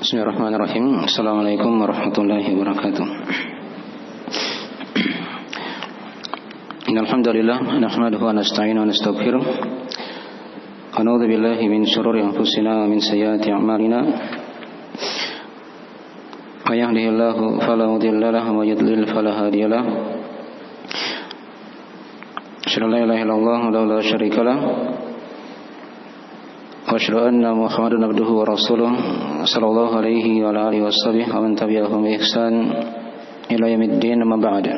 Bismillahirrahmanirrahim. Assalamualaikum warahmatullahi wabarakatuh. Innal hamdalillah nahmaduhu wa nasta'inuhu wa nastaghfiruh. Wa na'udzu billahi min shururi anfusina wa min sayyiati a'malina. May yahdihillahu fala mudilla lahu wa may yudlil fala hadiya lahu. Asyhadu an la ilaha illallah wa la syarika lahu. Wa asyhadu anna Muhammadan abduhu wa rasuluh sallallahu alaihi wa alihi washabbihi wa man tabi'ahum bi ihsan ila yaumiddin, amma ba'd.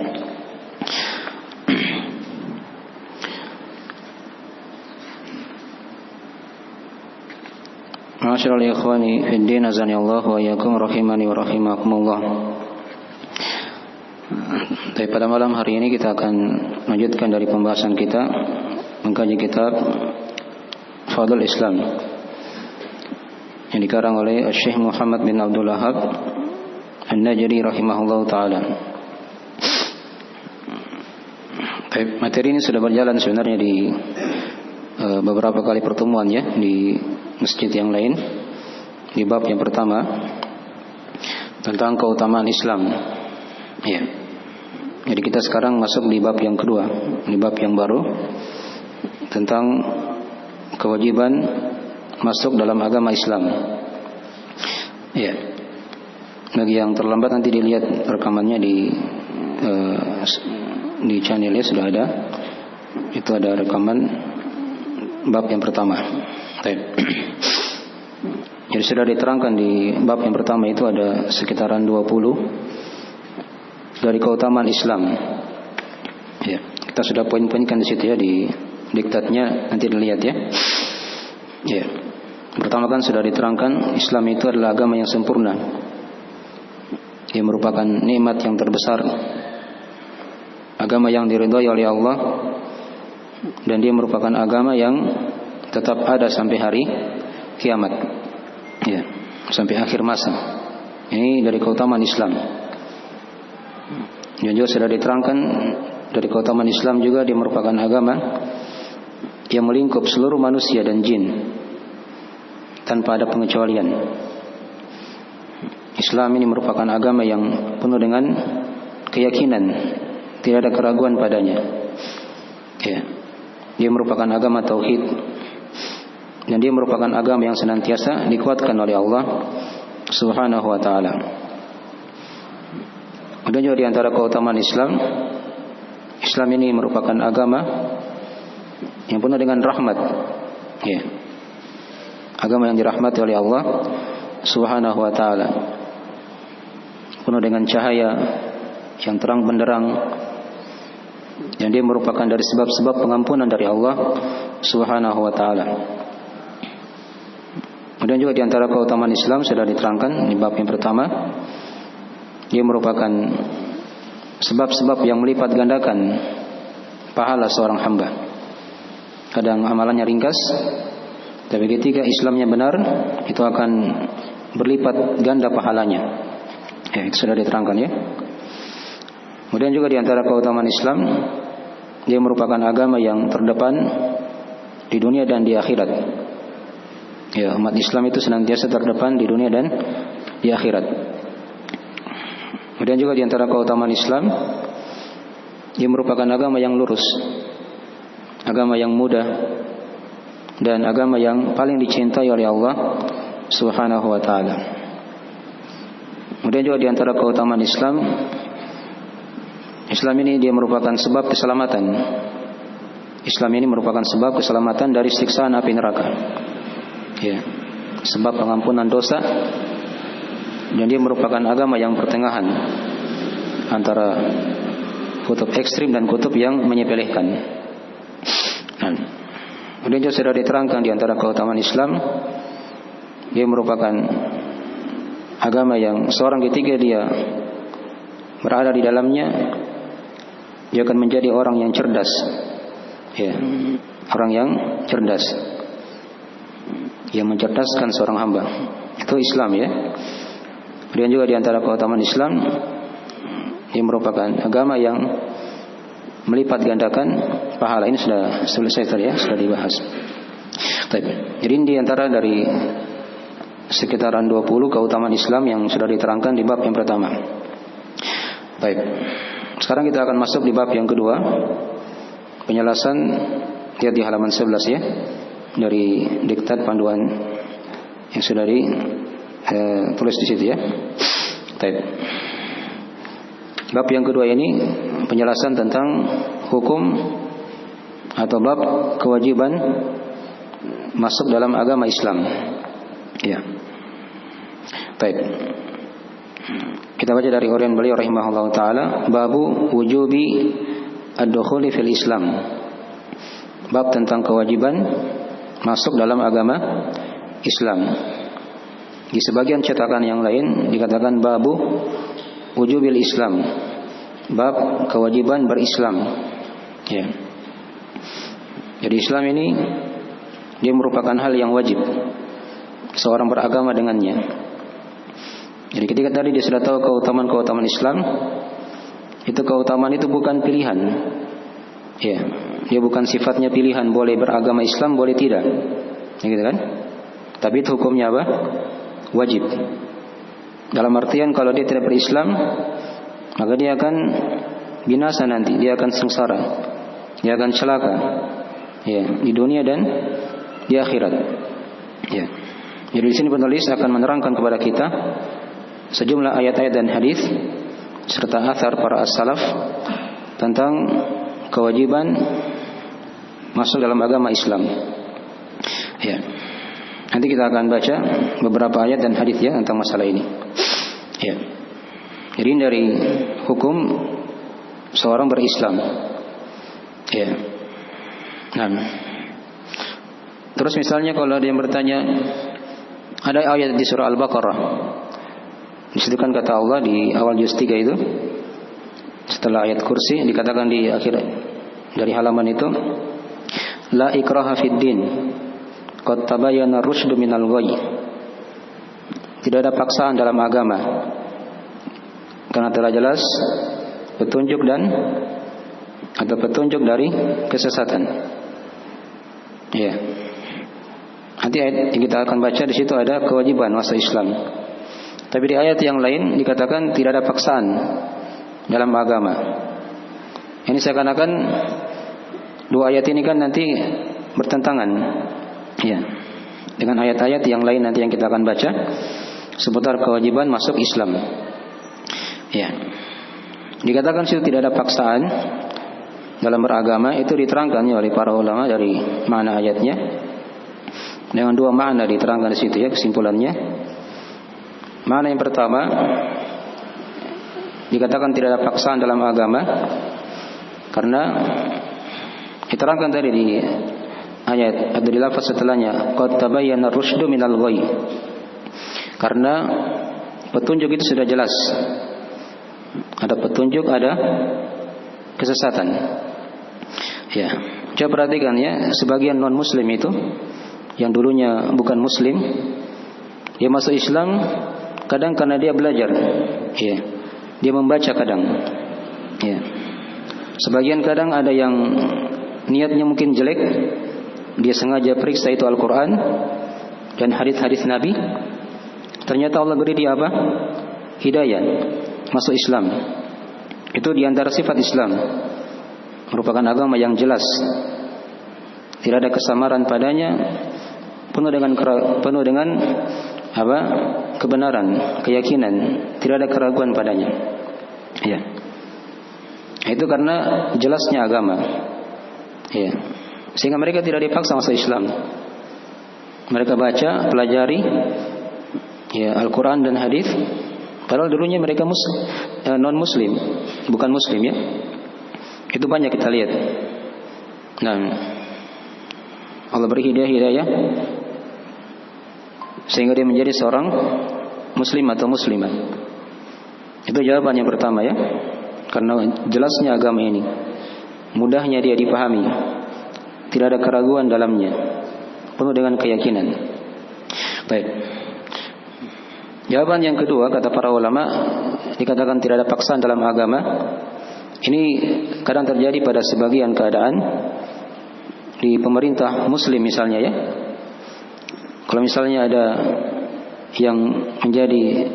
Ma'asyiral ikhwani fid din, azani Allah wa iyyakum rahimani wa rahimakumullah. Pada malam hari ini kita akan melanjutkan dari pembahasan kita mengkaji kitab Fadlul Islam yang dikarang oleh Syekh Muhammad bin Abdul Wahhab An-Najdi rahimahullah ta'ala. Materi ini sudah berjalan sebenarnya di beberapa kali pertemuan ya, di masjid yang lain, di bab yang pertama tentang keutamaan Islam ya. Jadi kita sekarang masuk di bab yang kedua, di bab yang baru tentang kewajiban masuk dalam agama Islam. Ya. Bagi yang terlambat nanti dilihat rekamannya di channelnya sudah ada. Itu ada rekaman bab yang pertama. Jadi sudah diterangkan di bab yang pertama itu ada sekitaran 20 dari keutamaan Islam. Ya. Kita sudah poin-poinkan di situ ya, di diktatnya nanti dilihat ya. Ya. Pertama kan sudah diterangkan Islam itu adalah agama yang sempurna. Ia merupakan nikmat yang terbesar. Agama yang diridhai oleh Allah, dan dia merupakan agama yang tetap ada sampai hari kiamat. Ya, sampai akhir masa. Ini dari keutamaan Islam. Yang juga sudah diterangkan dari keutamaan Islam juga dia merupakan agama yang melingkup seluruh manusia dan jin tanpa ada pengecualian. Islam ini merupakan agama yang penuh dengan keyakinan, tidak ada keraguan padanya. Ya. Dia merupakan agama tauhid, dan dia merupakan agama yang senantiasa dikuatkan oleh Allah Subhanahu wa taala. Dan juga di antara keutamaan Islam, Islam ini merupakan agama yang penuh dengan rahmat. Ya. Agama yang dirahmati oleh Allah Subhanahu wa taala. Penuh dengan cahaya yang terang benderang, dan dia merupakan dari sebab-sebab pengampunan dari Allah Subhanahu wa taala. Kemudian juga di antara keutamaan Islam sudah diterangkan di bab yang pertama, dia merupakan sebab-sebab yang melipat gandakan pahala seorang hamba. Kadang amalannya ringkas, tapi ketika Islamnya benar, itu akan berlipat ganda pahalanya. Ya, itu sudah diterangkan ya. Kemudian juga di antara keutamaan Islam, dia merupakan agama yang terdepan di dunia dan di akhirat. Ya, umat Islam itu senantiasa terdepan di dunia dan di akhirat. Kemudian juga di antara keutamaan Islam, dia merupakan agama yang lurus, agama yang mudah, dan agama yang paling dicintai oleh Allah Subhanahu wa taala. Kemudian juga di antara keutamaan Islam, Islam ini dia merupakan sebab keselamatan. Islam ini merupakan sebab keselamatan dari siksaan api neraka. Ya, sebab pengampunan dosa, dan dia merupakan agama yang pertengahan antara kutub ekstrim dan kutub yang menyepelekan. Kemudian juga sudah diterangkan di antara keutamaan Islam, dia merupakan agama yang seorang ketika dia berada di dalamnya, dia akan menjadi orang yang cerdas. Ya, orang yang cerdas, yang mencerdaskan seorang hamba. Itu Islam ya. Kemudian juga di antara keutamaan Islam, dia merupakan agama yang melipat gandakan pahala. Ini sudah selesai tadi ya, sudah dibahas. Jadi di antara dari sekitaran 20 keutamaan Islam yang sudah diterangkan di bab yang pertama. Baik. Sekarang kita akan masuk di bab yang kedua. Penjelasan lihat di halaman 11 ya. Dari diktat panduan yang sudah ditulis di situ ya. Baik. Bab yang kedua ini penjelasan tentang hukum atau bab kewajiban masuk dalam agama Islam. Ya. Baik. Kita baca dari orian beliau rahimahullah taala, babu wujubi ad-dukhuli fil Islam. Bab tentang kewajiban masuk dalam agama Islam. Di sebagian cetakan yang lain dikatakan babu wujubil Islam. Bab kewajiban berislam. Ya. Jadi Islam ini dia merupakan hal yang wajib seorang beragama dengannya. Jadi ketika tadi dia sudah tahu keutamaan Islam, itu keutamaan itu bukan pilihan. Ya, dia bukan sifatnya pilihan, boleh beragama Islam, boleh tidak. Ya, gitu kan? Tapi itu hukumnya apa? Wajib. Dalam artian kalau dia tidak berislam, maka dia akan binasa nanti, dia akan sengsara, dia akan celaka. Ya, di dunia dan di akhirat. Ya. Jadi di sini penulis akan menerangkan kepada kita sejumlah ayat-ayat dan hadis serta athar para as-salaf tentang kewajiban masuk dalam agama Islam. Ya. Nanti kita akan baca beberapa ayat dan hadis ya tentang masalah ini. Ya. Jadi dari hukum seorang berislam. Ya. Nah. Terus misalnya kalau ada yang bertanya, ada ayat di surah Al-Baqarah. Disebutkan kata Allah di awal juz 3 itu, setelah ayat kursi dikatakan di akhir dari halaman itu, la ikraha fid din, qad tabayyana ar-rusydu minal ghayy. Tidak ada paksaan dalam agama, karena telah jelas petunjuk dari kesesatan. Ya. Nanti ayat yang kita akan baca di situ ada kewajiban masuk Islam. Tapi di ayat yang lain dikatakan tidak ada paksaan dalam agama. Ini seakan-akan dua ayat ini kan nanti bertentangan. Ya. Dengan ayat-ayat yang lain nanti yang kita akan baca seputar kewajiban masuk Islam. Ya. Dikatakan situ tidak ada paksaan dalam beragama, itu diterangkan oleh para ulama dari makna ayatnya. Dengan dua makna diterangkan di situ ya kesimpulannya. Makna yang pertama dikatakan tidak ada paksaan dalam agama karena diterangkan tadi di ayat ada di lafaz setelahnya qad tabayyana ar-rusydu minal ghayy. Karena petunjuk itu sudah jelas. Ada petunjuk, ada kesesatan. Ya, coba perhatikan ya, sebagian non muslim itu yang dulunya bukan muslim, dia masuk Islam kadang karena dia belajar, ya, dia membaca kadang, ya. Sebagian kadang ada yang niatnya mungkin jelek, dia sengaja periksa itu Al-Quran dan hadis-hadis Nabi, ternyata Allah beri dia apa? Hidayah, masuk Islam. Itu diantara sifat Islam, merupakan agama yang jelas, tidak ada kesamaran padanya, penuh dengan apa? Kebenaran, keyakinan, tidak ada keraguan padanya. Ya. Itu karena jelasnya agama. Ya. Sehingga mereka tidak dipaksa masuk Islam. Mereka baca, pelajari ya Al-Quran dan hadis. Padahal dulunya mereka non muslim, bukan muslim ya. Itu banyak kita lihat. Nah, Allah beri hidayah sehingga dia menjadi seorang muslim atau muslimah. Itu jawaban yang pertama ya. Karena jelasnya agama ini, mudahnya dia dipahami, tidak ada keraguan dalamnya, penuh dengan keyakinan. Baik. Jawaban yang kedua kata para ulama, dikatakan tidak ada paksaan dalam agama. Ini kadang terjadi pada sebagian keadaan di pemerintah muslim misalnya ya. Kalau misalnya ada yang menjadi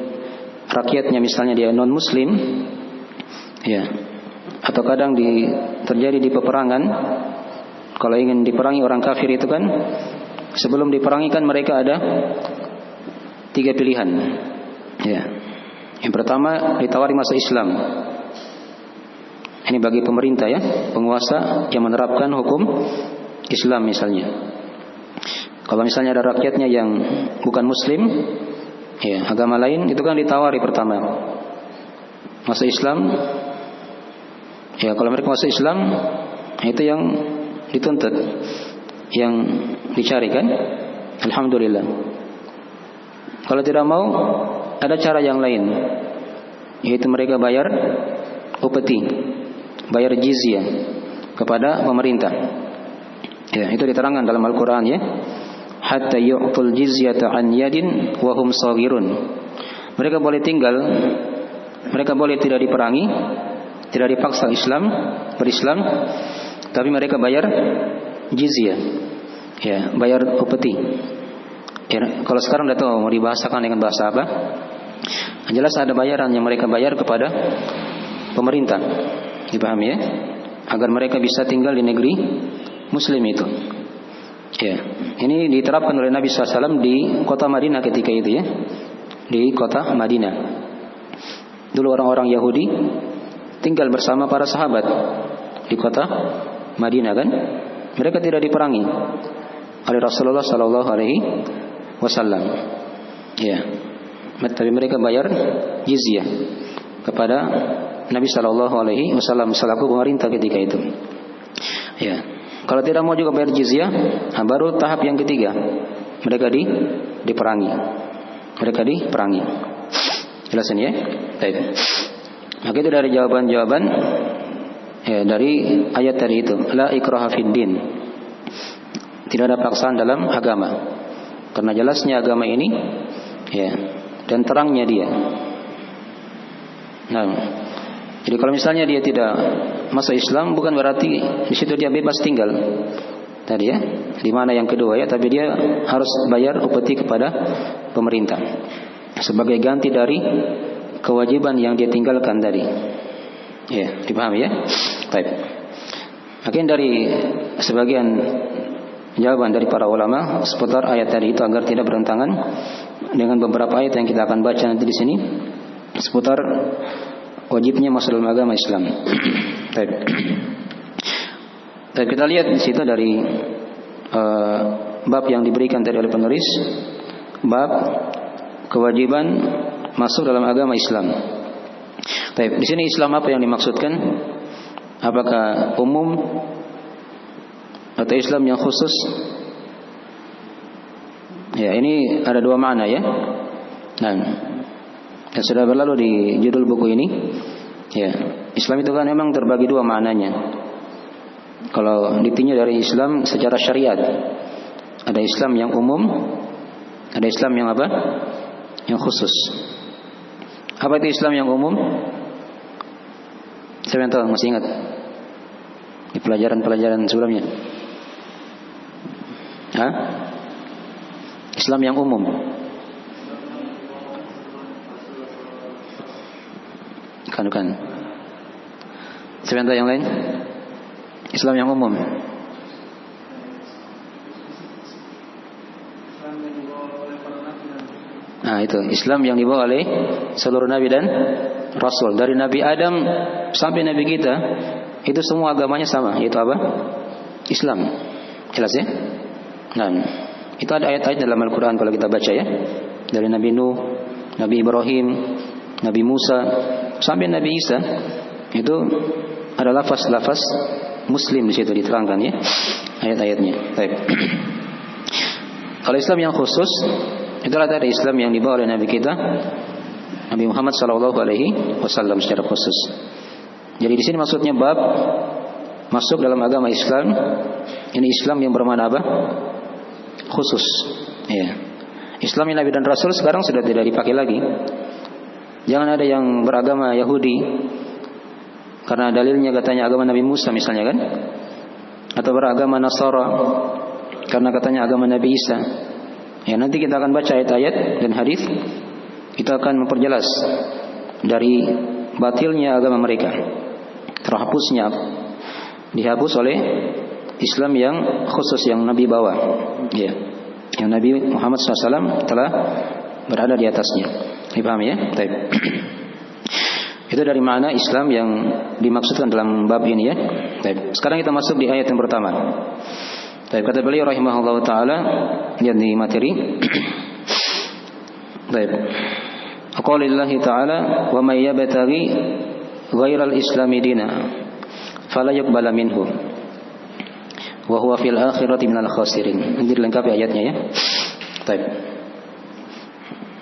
rakyatnya misalnya dia non muslim, ya, atau kadang terjadi di peperangan. Kalau ingin diperangi orang kafir itu kan, sebelum diperangi kan mereka ada 3 pilihan. Ya. Yang pertama ditawari masuk Islam. Ini bagi pemerintah ya, penguasa yang menerapkan hukum Islam misalnya. Kalau misalnya ada rakyatnya yang bukan muslim, ya, agama lain, itu kan ditawari pertama masuk Islam. Ya, kalau mereka masuk Islam, itu yang dituntut, yang dicari kan. Alhamdulillah. Kalau tidak mau, ada cara yang lain, yaitu mereka bayar upeti, bayar jizyah kepada pemerintah. Ya, itu diterangkan dalam Al-Quran ya. Hatta yu'tul jizyata an yadin wa hum saghirun. Mereka boleh tinggal, mereka boleh tidak diperangi, tidak dipaksa berislam, tapi mereka bayar jizyah. Ya, bayar upeti. Ya, kalau sekarang tidak tahu mau dibahasakan dengan bahasa apa. Jelas ada bayaran yang mereka bayar kepada pemerintah. Dipahami ya? Agar mereka bisa tinggal di negeri muslim itu. Ya, ini diterapkan oleh Nabi SAW di kota Madinah ketika itu ya. Di kota Madinah. Dulu orang-orang Yahudi tinggal bersama para sahabat di kota Madinah kan. Mereka tidak diperangi oleh Rasulullah SAW. Ya, tapi mereka bayar jizyah kepada Nabi SAW selaku pemerintah ketika itu. Ya, kalau tidak mau juga bayar jizyah, baru tahap yang ketiga, mereka diperangi. Mereka diperangi. Jelasin ya? Baik. Maka itu dari jawaban-jawaban ya, dari ayat tadi itu. La ikraha fid din. Tidak ada paksaan dalam agama. Karena jelasnya agama ini ya, dan terangnya dia. Nah, jadi kalau misalnya dia tidak masuk Islam, bukan berarti di situ dia bebas tinggal. Tadi ya, di mana yang kedua ya, tapi dia harus bayar upeti kepada pemerintah sebagai ganti dari kewajiban yang dia tinggalkan tadi. Ya, dipahami ya? Baik. Mungkin dari sebagian jawaban dari para ulama seputar ayat tadi itu agar tidak bertentangan dengan beberapa ayat yang kita akan baca nanti di sini seputar wajibnya masuk dalam agama Islam. Baik. Dan kita lihat di situ dari bab yang diberikan tadi oleh penulis, bab kewajiban masuk dalam agama Islam. Baik, di sini Islam apa yang dimaksudkan? Apakah umum atau Islam yang khusus? Ya, ini ada dua makna ya. Nah, yang sudah berlalu di judul buku ini, ya, Islam itu kan memang terbagi dua maknanya. Kalau ditinjau dari Islam secara syariat, ada Islam yang umum, ada Islam yang apa? Yang khusus. Apa itu Islam yang umum? Siapa yang tahu? Masih ingat di pelajaran-pelajaran sebelumnya? Hah? Islam yang umum. Bukan. Siapa yang tahu yang lain? Islam yang umum. Nah, itu Islam yang dibawa oleh seluruh nabi dan rasul. Dari Nabi Adam sampai Nabi kita, itu semua agamanya sama, yaitu apa? Islam. Jelas ya? Nah, itu ada ayat-ayat dalam Al-Quran kalau kita baca ya. Dari Nabi Nuh, Nabi Ibrahim, Nabi Musa sampai Nabi Isa, itu ada lafaz-lafaz Muslim di situ diterangkan ya, ayat-ayatnya. Baik. Kalau Islam yang khusus, itulah tadi Islam yang dibawa oleh Nabi kita, Nabi Muhammad SAW secara khusus. Jadi di sini maksudnya bab masuk dalam agama Islam, ini Islam yang bermakna apa? Khusus. Ya. Islam yang Nabi dan Rasul sekarang sudah tidak dipakai lagi. Jangan ada yang beragama Yahudi karena dalilnya katanya agama Nabi Musa misalnya kan, atau beragama Nasara karena katanya agama Nabi Isa. Ya, nanti kita akan baca ayat-ayat dan hadis. Itu akan memperjelas dari batilnya agama mereka, dihapus oleh Islam yang khusus yang Nabi bawa, ya, yang Nabi Muhammad SAW telah berada di atasnya. Dipahami ya? Baik. Itu dari makna Islam yang dimaksudkan dalam bab ini ya. Baik. Sekarang kita masuk di ayat yang pertama. Baik, kata beliau rahimahullah taala, lihat di materi. Baik. Qaulillahi ta'ala, "Wa may yabtaghi ghairal islami dina fala yuqbala minhu wa huwa fil akhirati minal khasirin." Ini dilengkapi ayatnya ya. Baik.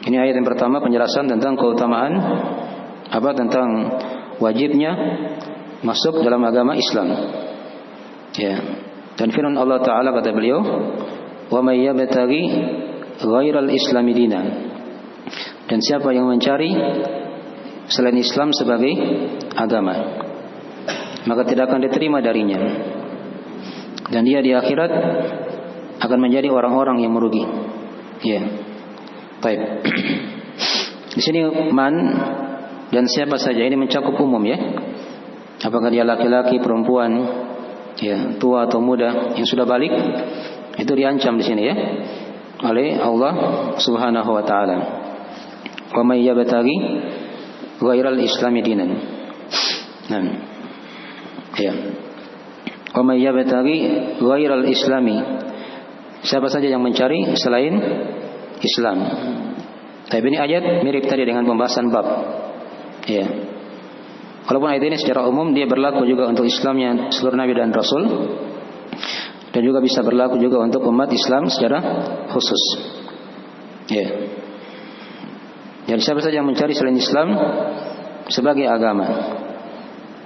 Ini ayat yang pertama, penjelasan tentang keutamaan tentang wajibnya masuk dalam agama Islam. Ya. Dan firman Allah Ta'ala, kata beliau, "Wa may yabtaghi ghairal islami dina." Dan siapa yang mencari selain Islam sebagai agama, maka tidak akan diterima darinya, dan dia di akhirat akan menjadi orang-orang yang merugi. Ya. Baik. Di sini man dan siapa saja ini mencakup umum ya. Apakah dia laki-laki, perempuan, ya, tua atau muda yang sudah balik, itu diancam di sini ya oleh Allah Subhanahu wa taala. Wa may yabtaghi ghairal islami dinan. Nah. Ya. Wa may yabtaghi ghairal islami. Siapa saja yang mencari selain Islam. Tapi ini ayat mirip tadi dengan pembahasan bab. Ya. Walaupun ayat ini secara umum dia berlaku juga untuk Islamnya seluruh nabi dan rasul, dan juga bisa berlaku juga untuk umat Islam secara khusus. Ya. Jadi siapa saja yang mencari selain Islam sebagai agama.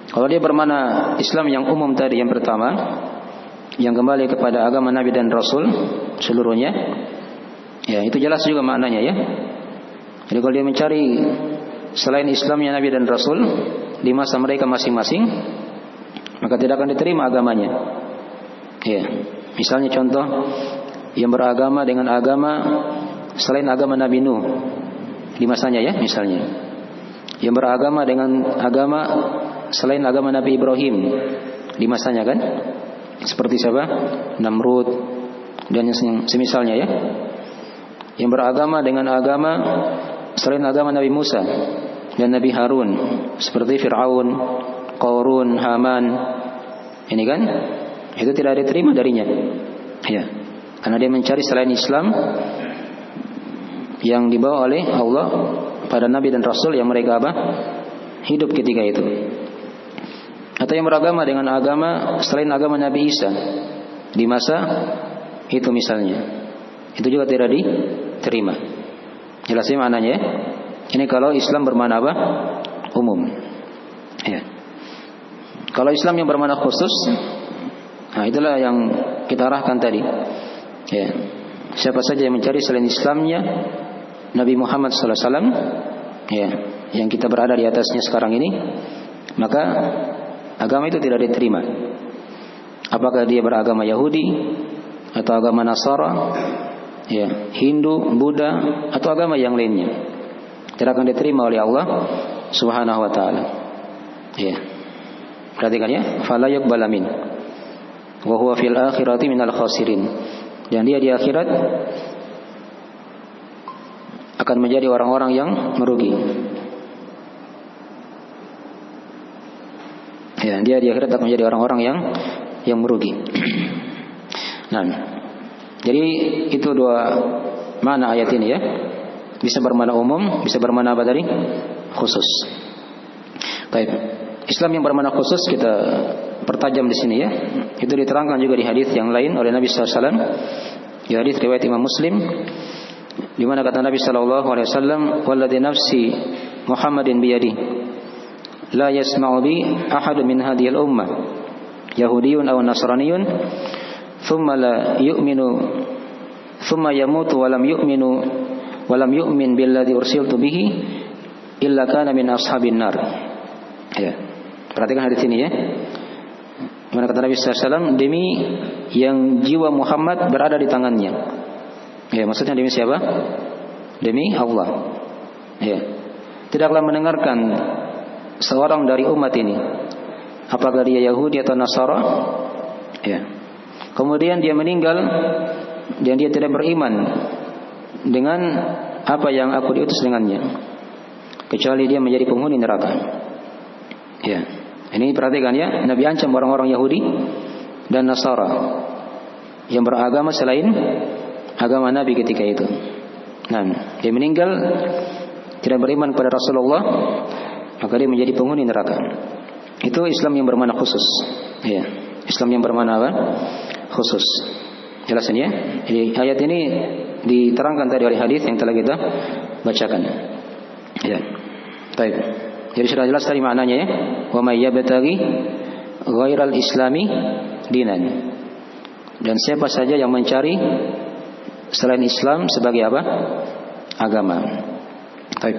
Kalau dia bermakna Islam yang umum tadi yang pertama, yang kembali kepada agama nabi dan rasul seluruhnya, ya itu jelas juga maknanya ya. Jadi kalau dia mencari selain Islamnya nabi dan rasul di masa mereka masing-masing, maka tidak akan diterima agamanya. Ya, misalnya contoh yang beragama dengan agama selain agama Nabi Nuh di masanya ya, misalnya yang beragama dengan agama selain agama Nabi Ibrahim di masanya kan, seperti siapa? Namrud dan yang semisalnya ya. Yang beragama dengan agama selain agama Nabi Musa dan Nabi Harun, seperti Fir'aun, Qarun, Haman, ini kan, itu tidak diterima darinya, ya, karena dia mencari selain Islam yang dibawa oleh Allah pada Nabi dan Rasul yang mereka hidup ketika itu. Atau yang beragama dengan agama selain agama Nabi Isa di masa itu misalnya, itu juga tidak diterima. Jelasnya maknanya ya. Ini kalau Islam bermakna umum. Ya. Kalau Islam yang bermakna khusus, nah itulah yang kita arahkan tadi. Ya. Siapa saja yang mencari selain Islamnya Nabi Muhammad SAW, ya, yang kita berada di atasnya sekarang ini, maka agama itu tidak diterima. Apakah dia beragama Yahudi atau agama Nasara, ya, Hindu, Buddha atau agama yang lainnya, tidak akan diterima oleh Allah Subhanahu wa taala. Ya. Perhatikan ya, fala yuqbala min wa huwa fil akhirati minal khasirin. Dan dia di akhirat akan menjadi orang-orang yang merugi. Ya, dia di akhirat akan menjadi orang-orang yang merugi. Nah, jadi itu dua makna ayat ini ya. Bisa bermakna umum, bisa bermakna apa tadi? Khusus. Baik. Islam yang bermakna khusus kita pertajam di sini ya. Itu diterangkan juga di hadis yang lain oleh Nabi sallallahu alaihi wasallam. Di hadis riwayat Imam Muslim, di mana kata Nabi sallallahu alaihi wasallam, "Walladzi nafsi Muhammadin biyadi, la yasma'u bi ahadun min hadhil ummah, Yahudiyyun aw Nasraniyyun, thumma la yu'minu, thumma yamutu wa lam yu'min billadzi ursiltu bihi, illa kana min ashabin nar." Ya. Perhatikan hadis ini ya. Mana kata Nabi sallallahu alaihi wasallam, demi yang jiwa Muhammad berada di tangannya, Ya, maksudnya demi siapa? Demi Allah. Ya. Tidaklah mendengarkan seorang dari umat ini, apakah dia Yahudi atau Nasara, ya, kemudian dia meninggal dan dia tidak beriman dengan apa yang aku diutus dengannya, kecuali dia menjadi penghuni neraka. Ya, ini perhatikan ya, Nabi ancam orang-orang Yahudi dan Nasara yang beragama selain agama Nabi ketika itu. Nah, dia meninggal tidak beriman kepada Rasulullah, maka dia menjadi penghuni neraka. Itu Islam yang bermakna khusus. Ya, Islam yang bermakna apa? Khusus. Jelasin ya. Jadi ayat ini diterangkan tadi oleh hadis yang telah kita bacakan. Ya. Baik. Jadi sudah jelas tadi maknanya ya. Wa may yabtaghi ghairal islami dinan. Dan siapa saja yang mencari selain Islam sebagai apa? Agama. Baik.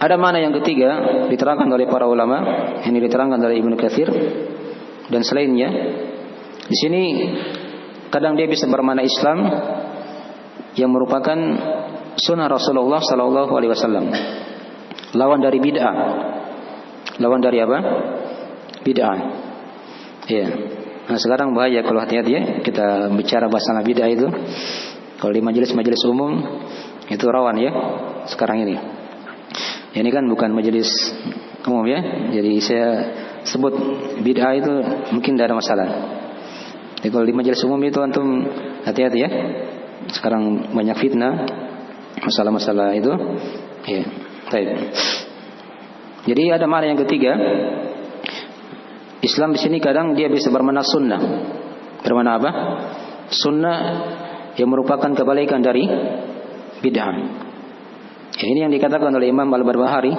Ada makna yang ketiga diterangkan oleh para ulama, ini diterangkan oleh Ibnu Katsir dan selainnya. Di sini kadang dia bisa bermakna Islam yang merupakan sunnah Rasulullah sallallahu alaihi wasallam. Lawan dari bid'ah. Lawan dari apa? Bid'ah. Iya. Nah, sekarang bahaya kalau hati-hati ya kita bicara bahasa bid'ah itu. Kalau di majelis-majelis umum itu rawan ya sekarang ini. Ini kan bukan majelis umum ya. Jadi saya sebut bid'ah itu mungkin tidak ada masalah. Jadi kalau di majelis umum itu antum hati-hati ya. Sekarang banyak fitnah, masalah-masalah itu. Ya, baik. Jadi ada makna yang ketiga. Islam di sini kadang dia bisa bermakna sunnah. Bermakna apa? Sunnah yang merupakan kebalikan dari bid'ah. Ya, ini yang dikatakan oleh Imam Al-Barbahari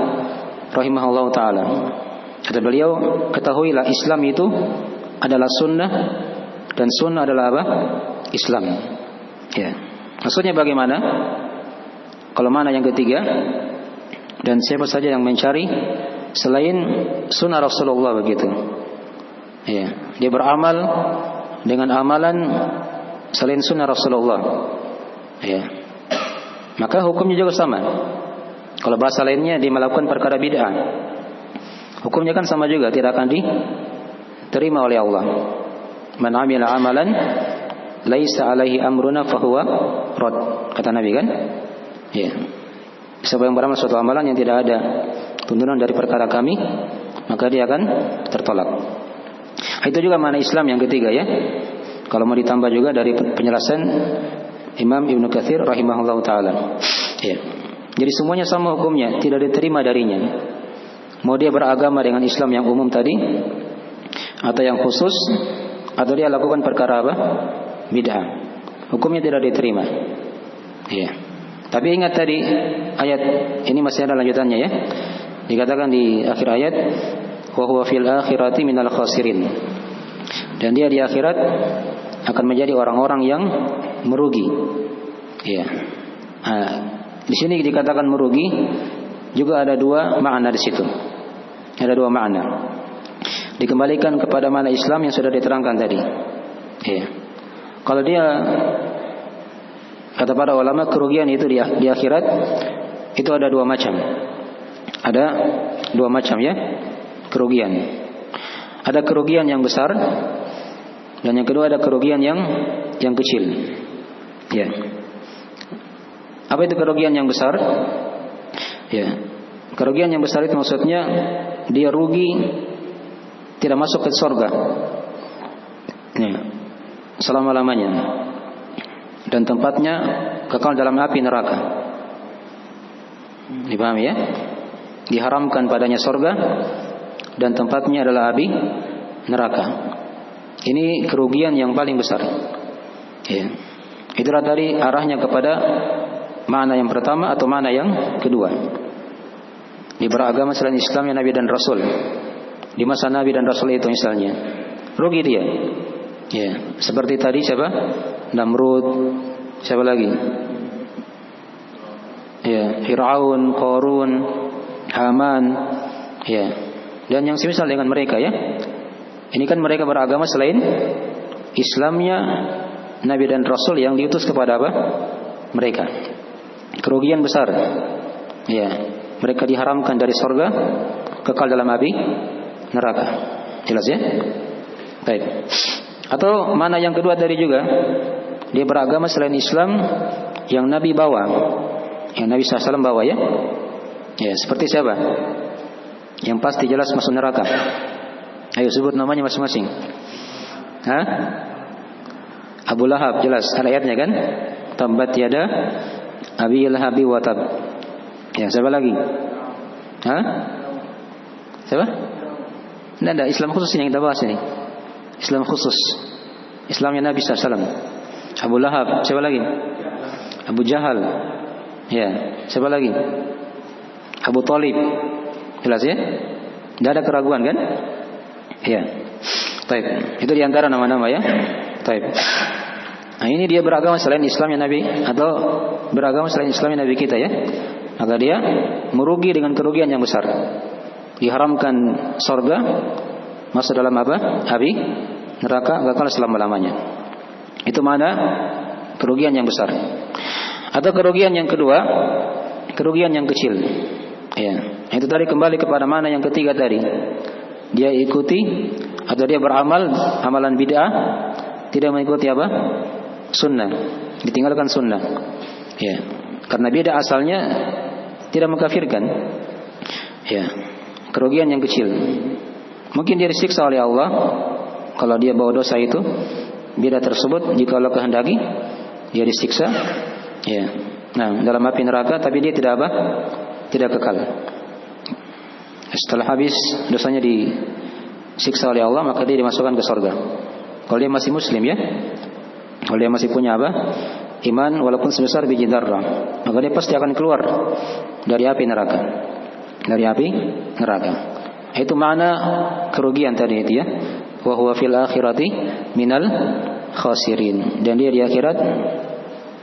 rahimahullah ta'ala. Kata beliau, ketahuilah Islam itu adalah sunnah dan sunnah adalah apa? Islam. Ya. Maksudnya bagaimana? Kalau mana yang ketiga, dan siapa saja yang mencari selain sunnah Rasulullah begitu. Ya, dia beramal dengan amalan selain sunnah Rasulullah. Ya. Maka hukumnya juga sama. Kalau bahasa lainnya dia melakukan perkara bid'ah, hukumnya kan sama juga, tidak akan diterima oleh Allah. Man 'amila 'amalan laisa 'alaihi amruna fahuwa rad, kata Nabi kan? Ya. Siapa yang beramal suatu amalan yang tidak ada tuntunan dari perkara kami, maka dia akan tertolak. Itu juga makna Islam yang ketiga ya. Kalau mau ditambah juga dari penjelasan Imam Ibnu Katsir rahimahullah ta'ala. Ya. Jadi semuanya sama hukumnya, tidak diterima darinya. Mau dia beragama dengan Islam yang umum tadi, atau yang khusus, atau dia lakukan perkara apa? Bid'ah. Hukumnya tidak diterima. Ya. Tapi ingat tadi ayat ini masih ada lanjutannya ya. Dikatakan di akhir ayat, wa huwa fil akhirati minal khasirin. Dan dia di akhirat akan menjadi orang-orang yang merugi. Ya. Nah, di sini dikatakan merugi juga ada dua makna di situ. Ada dua makna. Dikembalikan kepada makna Islam yang sudah diterangkan tadi. Ya. Kalau dia kata para ulama kerugian itu di akhirat itu ada dua macam. Ada dua macam ya kerugian. Ada kerugian yang besar dan yang kedua ada kerugian yang kecil. Ya. Apa itu kerugian yang besar? Ya. Kerugian yang besar itu maksudnya dia rugi tidak masuk ke surga. Ya. Selama-lamanya. Dan tempatnya kekal dalam api neraka. Dipahami ya? Diharamkan padanya surga dan tempatnya adalah api neraka. Ini kerugian yang paling besar. Ya. Itulah tadi arahnya kepada makna yang pertama atau makna yang kedua. Di beragama selain Islam yang Nabi dan Rasul. Di masa Nabi dan Rasul itu misalnya, rugi dia. Ya, seperti tadi siapa? Namrud, siapa lagi? Ya, Fir'aun, Qarun, Haman, ya. Dan yang semisal dengan mereka ya. Ini kan mereka beragama selain Islamnya Nabi dan Rasul yang diutus kepada apa? mereka. Kerugian besar. Ya, mereka diharamkan dari surga, kekal dalam api neraka. Jelas ya? Baik. Atau mana yang kedua tadi juga, dia beragama selain Islam yang Nabi bawa, yang Nabi SAW bawa ya. Ya, seperti siapa? Yang pasti jelas masuk neraka. Ayo sebut namanya masing-masing. Hah? Abu Lahab, jelas ayatnya kan? Tabbat yada Abi Lahabi wa tab. Ya, siapa lagi? Hah? Siapa? Tidak ada, Islam khusus yang kita bahas ini. Islam khusus. Islamnya Nabi SAW. Abu Lahab, siapa lagi? Abu Jahal. Ya, siapa lagi? Abu Talib. Jelas ya? Tidak ada keraguan kan? Ya. Taib. Itu diantara nama-nama ya. Taib. Nah, ini dia beragama selain Islamnya Nabi, atau beragama selain Islamnya Nabi kita ya. Maka dia merugi dengan kerugian yang besar. Diharamkan surga, masuk dalam apa? Api neraka, kekal selama-lamanya. Itu mana kerugian yang besar. Atau kerugian yang kedua, kerugian yang kecil. Ya, itu tadi kembali kepada mana yang ketiga tadi. Dia ikuti atau dia beramal amalan bid'ah, tidak mengikuti apa? Sunnah, ditinggalkan sunnah. Ya, karena bid'ah asalnya tidak mengkafirkan. Ya, kerugian yang kecil. Mungkin dia disiksa oleh Allah kalau dia bawa dosa itu, bid'ah tersebut, jika Allah kehendaki dia disiksa. Ya, nah dalam api neraka, tapi dia tidak apa? Tidak kekal. Setelah habis dosanya disiksa oleh Allah, maka dia dimasukkan ke surga. Kalau dia masih muslim ya, kalau dia masih punya apa? Iman walaupun sebesar biji dzarrah, maka dia pasti akan keluar dari api neraka. Dari api neraka. Itu makna kerugian tadi itu ya. Wa huwa fil akhirati minal khasirin. Dan dia di akhirat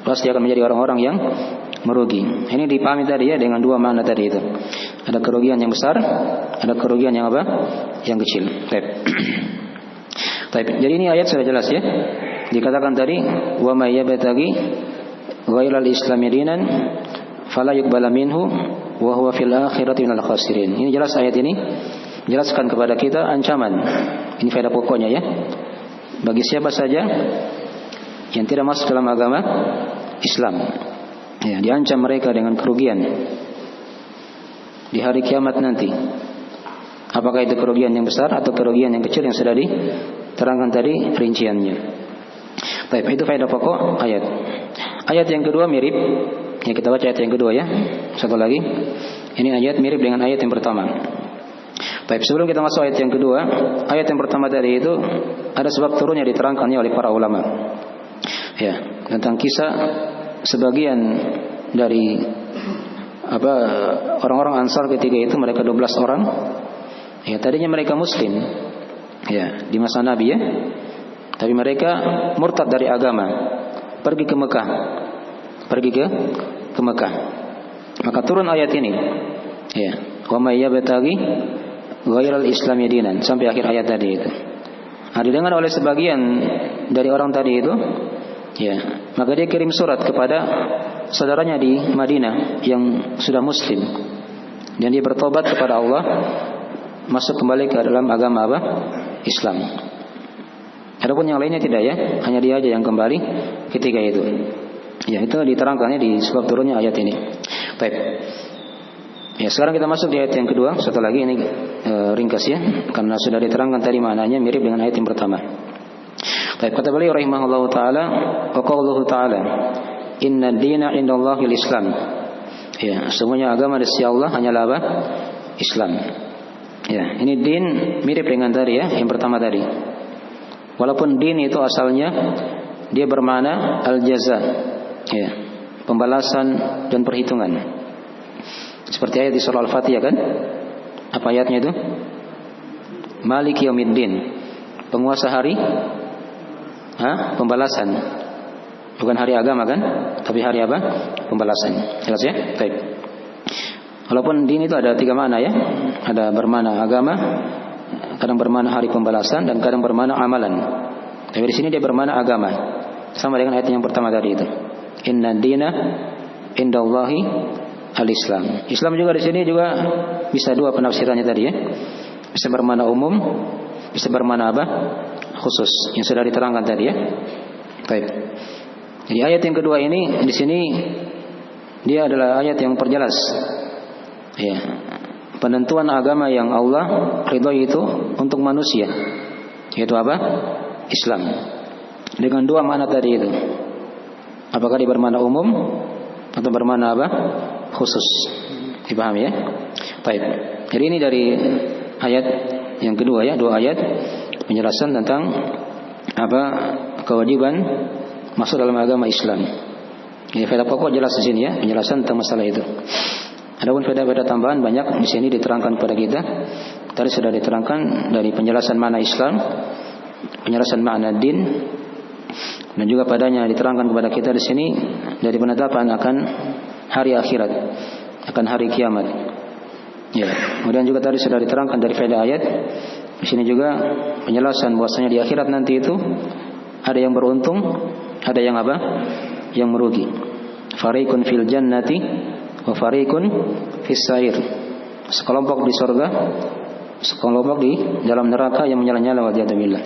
pasti akan menjadi orang-orang yang merugi. Ini dipahami tadi ya dengan dua makna tadi itu. Ada kerugian yang besar, ada kerugian yang apa? Yang kecil. Baik. Jadi ini ayat sudah jelas ya. Dikatakan tadi, wa may yabtaghi ghairal islami dinan fala yuqbala minhu wa huwa fil akhirati minal khasirin. Ini jelas ayat ini jelaskan kepada kita ancaman. Ini faedah pokoknya ya. Bagi siapa saja yang tidak masuk dalam agama Islam, ya, diancam mereka dengan kerugian di hari kiamat nanti. Apakah itu kerugian yang besar atau kerugian yang kecil yang sudah diterangkan tadi rinciannya. Baik, itu faedah pokok ayat. Ayat yang kedua mirip. Ya, kita baca ayat yang kedua ya. Satu lagi. Ini ayat mirip dengan ayat yang pertama. Baik, sebelum kita masuk ayat yang kedua, ayat yang pertama tadi itu ada sebab turunnya diterangkannya oleh para ulama. Ya, tentang kisah sebagian dari orang-orang Ansar ketika itu, mereka 12 orang. Ya, tadinya mereka muslim. Ya, di masa Nabi ya. Tapi mereka murtad dari agama, pergi ke Mekah. Maka turun ayat ini. Ya, wa may yabtaghi ghairal islami dinan, sampai akhir ayat tadi itu. Didengar oleh sebagian dari orang tadi itu, ya, maka dia kirim surat kepada saudaranya di Madinah yang sudah muslim, dan dia bertobat kepada Allah, masuk kembali ke dalam agama apa? Islam. Adapun yang lainnya tidak ya, hanya dia aja yang kembali ketika itu. Ya, itu diterangkannya di sebab turunnya ayat ini. Baik. Ya, sekarang kita masuk di ayat yang kedua. Satu lagi ini ringkas ya, karena sudah diterangkan tadi maknanya mirip dengan ayat yang pertama. Baik, kata beliau rahimahullahu taala, wa qauluhu taala, inna ad-dina 'indallahil Islam. Ya, semuanya agama di sisi Allah hanyalah apa? Islam. Ya, ini din mirip dengan tadi ya, yang pertama tadi. Walaupun din itu asalnya dia bermakna al-jaza, ya, pembalasan dan perhitungan. Seperti ayat di surah Al-Fatihah kan? Apa ayatnya itu? Maliki yaumiddin, penguasa hari pembalasan. Bukan hari agama kan? Tapi hari apa? Pembalasan. Jelas ya? Baik. Walaupun din itu ada 3 makna ya. Ada bermakna agama, kadang bermakna hari pembalasan, dan kadang bermakna amalan. Tapi di sini dia bermakna agama. Sama dengan ayat yang pertama tadi itu. Inna dina indallahi al-Islam. Islam juga di sini juga bisa dua penafsirannya tadi ya. Bisa bermakna umum, bisa bermakna apa? Khusus yang sudah diterangkan tadi ya. Baik. Jadi ayat yang kedua ini di sini dia adalah ayat yang perjelas ya, penentuan agama yang Allah ridhoi itu untuk manusia, yaitu apa? Islam. Dengan dua makna tadi itu. Apakah dia bermakna umum atau bermakna apa? Khusus. Dipahami ya? Baik. Jadi ini dari ayat yang kedua ya, dua ayat penjelasan tentang apa kewajiban masuk dalam agama Islam. Ini faedah pokok jelas di sini ya, penjelasan tentang masalah itu. Adapun faedah-faedah tambahan banyak di sini diterangkan kepada kita. Tadi sudah diterangkan dari penjelasan makna Islam, penjelasan makna din, dan juga padanya diterangkan kepada kita di sini dari penetapan akan hari akhirat, akan hari kiamat. Ya, kemudian juga tadi sudah diterangkan dari faedah ayat. Di sini juga penjelasan bahwasanya di akhirat nanti itu ada yang beruntung, ada yang apa? Yang merugi. Fariqun fil jannati wa fariqun fis sa'ir. Sekelompok di surga, sekelompok di dalam neraka yang menyala-nyala wa jadabillah.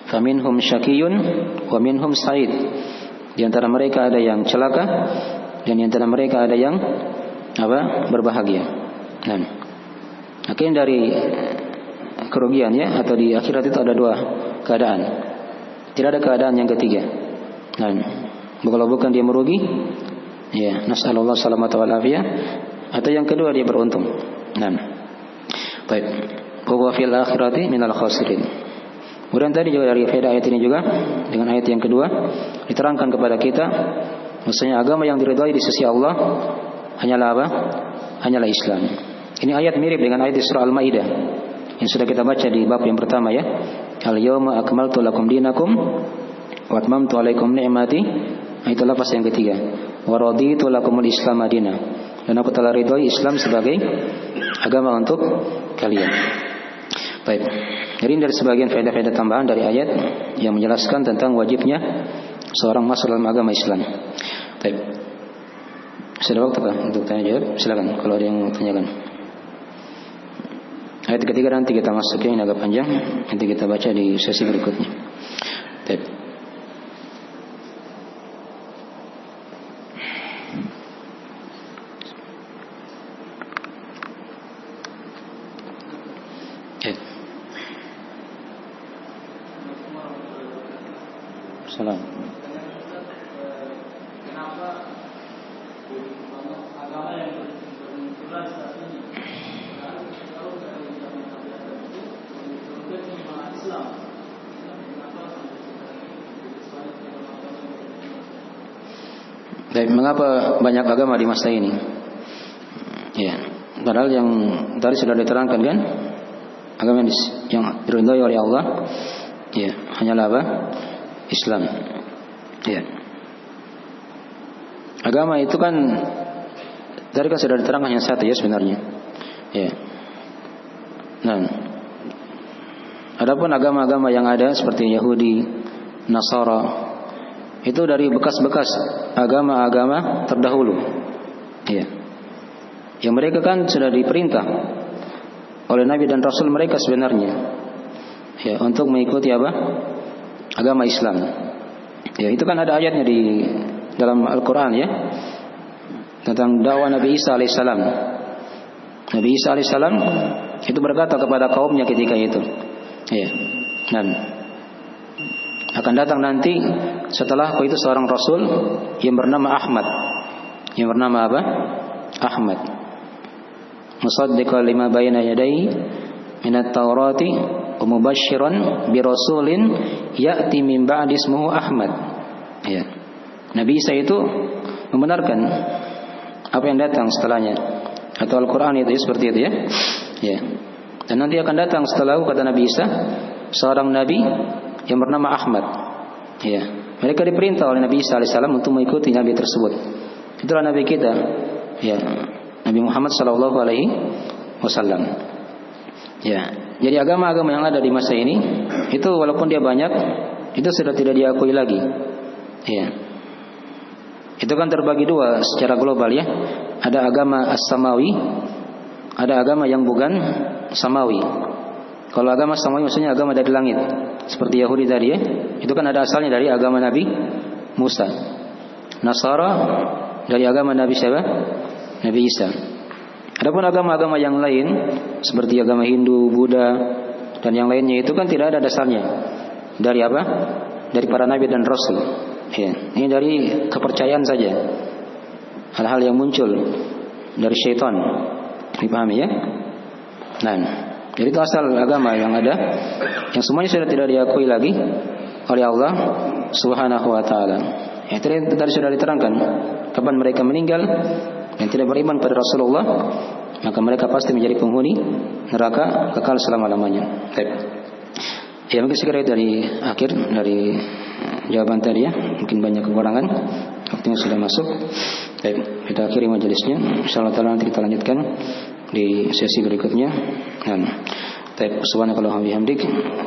Faminhum syakiyun wa minhum sa'id. Di antara mereka ada yang celaka dan di antara mereka ada yang apa? Berbahagia. Nah, akhirnya dari kerugian ya, atau di akhirat itu ada dua keadaan. Tidak ada keadaan yang ketiga. Nah, kalau bukan dia merugi, ya, nasallallahu salamata wal afiyah, atau yang kedua dia beruntung. Nah, baik. Wa fil akhirati minal khasirin. Kemudian tadi juga dari faedah ayat ini juga dengan ayat yang kedua diterangkan kepada kita, maksudnya agama yang diridhai di sisi Allah hanyalah apa? Hanyalah Islam. Ini ayat mirip dengan ayat di surah Al-Maidah yang sudah kita baca di bab yang pertama ya. Al-yawma akmaltu lakum dinakum wa atmamtu alaikum ni'mati. Itu lafaz yang ketiga. Wa raditu lakumul Islam madina. Dan aku telah ridhoi Islam sebagai agama untuk kalian. Baik. Jadi dari sebagian faedah-faedah tambahan dari ayat yang menjelaskan tentang wajibnya seorang masuk dalam agama Islam. Baik. Sudah waktu kah untuk tanya jawab? Silakan kalau ada yang mau tanyakan. Ayat ketiga nanti kita masukin, ini agak panjang, nanti kita baca di sesi berikutnya. Baik. Salam. Dan mengapa banyak agama di masa ini? Ya, padahal yang tadi sudah diterangkan kan, agama yang diridhai oleh Allah, ya, hanyalah apa? Islam. Ya. Agama itu kan tadi kan sudah diterangkan hanya satu ya sebenarnya. Ya. Nah, adapun agama-agama yang ada seperti Yahudi, Nasara, itu dari bekas-bekas agama-agama terdahulu. Ya. Yang mereka kan sudah diperintah oleh Nabi dan Rasul mereka sebenarnya, ya, untuk mengikuti apa? Agama Islam. Ya, itu kan ada ayatnya di dalam Al-Quran ya, tentang dakwah Nabi Isa alaihissalam. Nabi Isa alaihissalam itu berkata kepada kaumnya ketika itu, ya, dan akan datang nanti setelah aku itu seorang Rasul yang bernama Ahmad. Yang bernama apa? Ahmad. Musaddiqan lima baina yadayhi minat Taurati wa mubasysyiran bi rasulin ya'ti min ba'di ismuhu Ahmad. Ya. Nabi Isa itu membenarkan apa yang datang setelahnya. Atau Al-Qur'an itu seperti itu ya. Ya. Dan nanti akan datang setelah kata Nabi Isa seorang nabi yang bernama Ahmad. Ya. Mereka diperintah oleh Nabi Isa alaihissalam untuk mengikuti nabi tersebut. Itulah nabi kita. Ya. Nabi Muhammad sallallahu alaihi wasallam. Ya. Jadi agama-agama yang ada di masa ini itu walaupun dia banyak, itu sudah tidak diakui lagi. Ya. itu kan terbagi dua secara global ya. Ada agama as-samawi, ada agama yang bukan samawi. Kalau agama samawi maksudnya agama dari langit, seperti Yahudi tadi ya. Itu kan ada asalnya dari agama Nabi Musa. Nasara dari agama Nabi siapa? Nabi Isa. Adapun agama-agama yang lain seperti agama Hindu, Buddha dan yang lainnya itu kan tidak ada dasarnya. Dari apa? Dari para nabi dan rasul. Ya, ini dari kepercayaan saja. Hal-hal yang muncul dari syaitan. Dipahami ya? Nah, jadi itu asal agama yang ada, yang semuanya sudah tidak diakui lagi oleh Allah Subhanahu wa taala. Itu tadi sudah diterangkan, kapan mereka meninggal yang tidak beriman pada Rasulullah, maka mereka pasti menjadi penghuni neraka kekal selama-lamanya. Baik. Ya, mungkin segera dari akhir dari jawaban tadi ya, mungkin banyak kekurangan, waktunya sudah masuk. Baik, kita akhiri majelisnya. Insyaallah taala nanti kita lanjutkan di sesi berikutnya. Baik, subhanakallahumma wa bihamdik,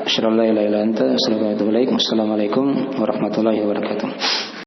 asyhadu an la ilaha illa anta, astaghfiruka wa atubu ilaik. Wassalamualaikum warahmatullahi wabarakatuh.